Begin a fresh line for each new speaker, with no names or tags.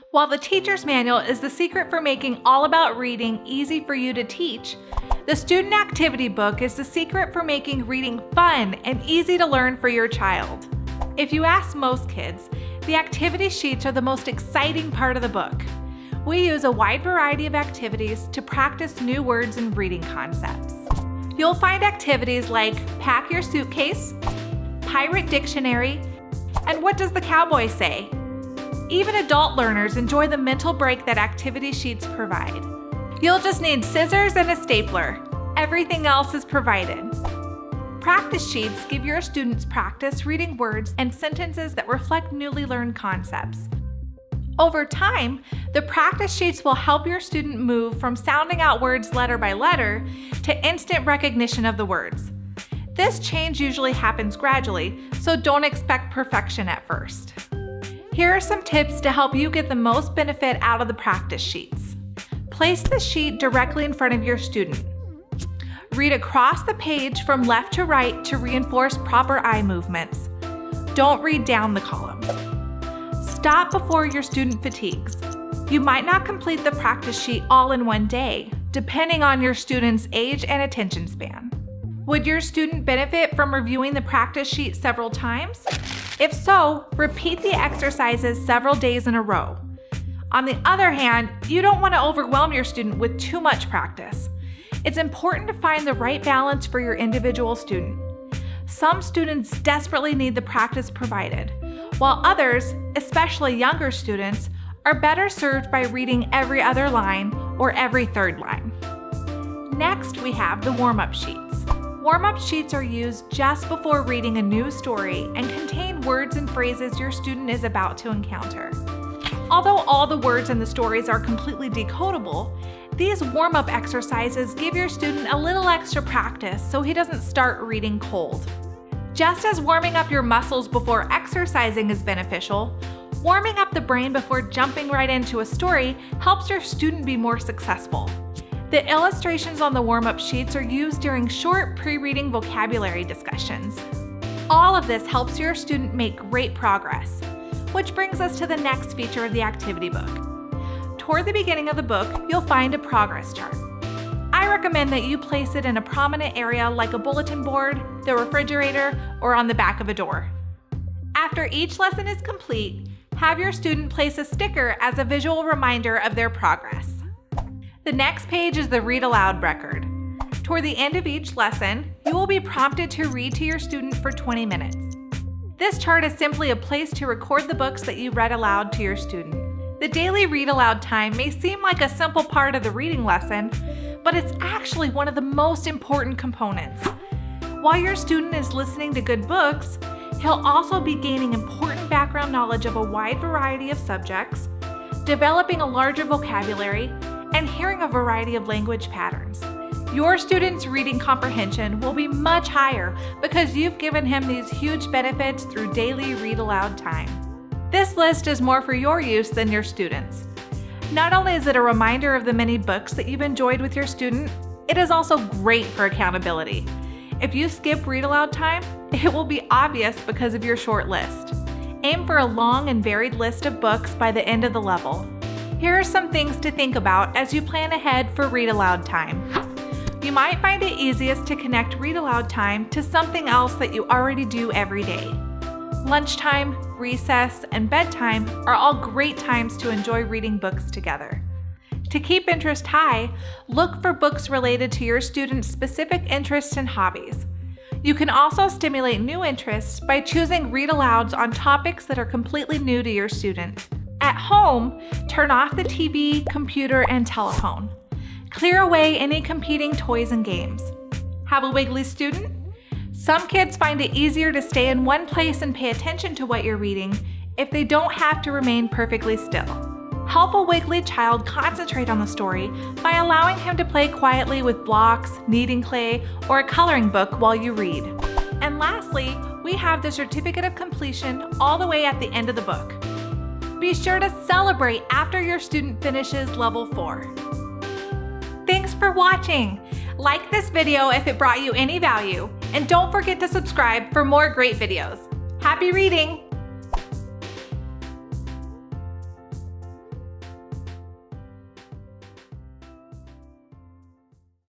While the teacher's manual is the secret for making All About Reading easy for you to teach, the student activity book is the secret for making reading fun and easy to learn for your child. If you ask most kids, the activity sheets are the most exciting part of the book. We use a wide variety of activities to practice new words and reading concepts. You'll find activities like Pack Your Suitcase, Pirate Dictionary, and What Does the Cowboy Say? Even adult learners enjoy the mental break that activity sheets provide. You'll just need scissors and a stapler. Everything else is provided. Practice sheets give your students practice reading words and sentences that reflect newly learned concepts. Over time, the practice sheets will help your student move from sounding out words letter by letter to instant recognition of the words. This change usually happens gradually, so don't expect perfection at first. Here are some tips to help you get the most benefit out of the practice sheets. Place the sheet directly in front of your student. Read across the page from left to right to reinforce proper eye movements. Don't read down the columns. Stop before your student fatigues. You might not complete the practice sheet all in one day, depending on your student's age and attention span. Would your student benefit from reviewing the practice sheet several times? If so, repeat the exercises several days in a row. On the other hand, you don't want to overwhelm your student with too much practice. It's important to find the right balance for your individual student. Some students desperately need the practice provided, while others, especially younger students, are better served by reading every other line or every third line. Next, we have the warm-up sheets. Warm-up sheets are used just before reading a new story and contain words and phrases your student is about to encounter. Although all the words in the stories are completely decodable, these warm-up exercises give your student a little extra practice so he doesn't start reading cold. Just as warming up your muscles before exercising is beneficial, warming up the brain before jumping right into a story helps your student be more successful. The illustrations on the warm-up sheets are used during short pre-reading vocabulary discussions. All of this helps your student make great progress, which brings us to the next feature of the activity book. Toward the beginning of the book, you'll find a progress chart. I recommend that you place it in a prominent area like a bulletin board, the refrigerator, or on the back of a door. After each lesson is complete, have your student place a sticker as a visual reminder of their progress. The next page is the read aloud record. Toward the end of each lesson, you will be prompted to read to your student for 20 minutes. This chart is simply a place to record the books that you read aloud to your student. The daily read aloud time may seem like a simple part of the reading lesson, but it's actually one of the most important components. While your student is listening to good books, he'll also be gaining important background knowledge of a wide variety of subjects, developing a larger vocabulary, and hearing a variety of language patterns. Your student's reading comprehension will be much higher because you've given him these huge benefits through daily read aloud time. This list is more for your use than your students'. Not only is it a reminder of the many books that you've enjoyed with your student, it is also great for accountability. If you skip read aloud time, it will be obvious because of your short list. Aim for a long and varied list of books by the end of the level. Here are some things to think about as you plan ahead for read aloud time. You might find it easiest to connect read aloud time to something else that you already do every day. Lunchtime, recess, and bedtime are all great times to enjoy reading books together. To keep interest high, look for books related to your student's specific interests and hobbies. You can also stimulate new interests by choosing read alouds on topics that are completely new to your student. At home, turn off the TV, computer, and telephone. Clear away any competing toys and games. Have a wiggly student? Some kids find it easier to stay in one place and pay attention to what you're reading if they don't have to remain perfectly still. Help a wiggly child concentrate on the story by allowing him to play quietly with blocks, kneading clay, or a coloring book while you read. And lastly, we have the certificate of completion all the way at the end of the book. Be sure to celebrate after your student finishes level 4. Thanks for watching. Like this video if it brought you any value, and don't forget to subscribe for more great videos. Happy reading!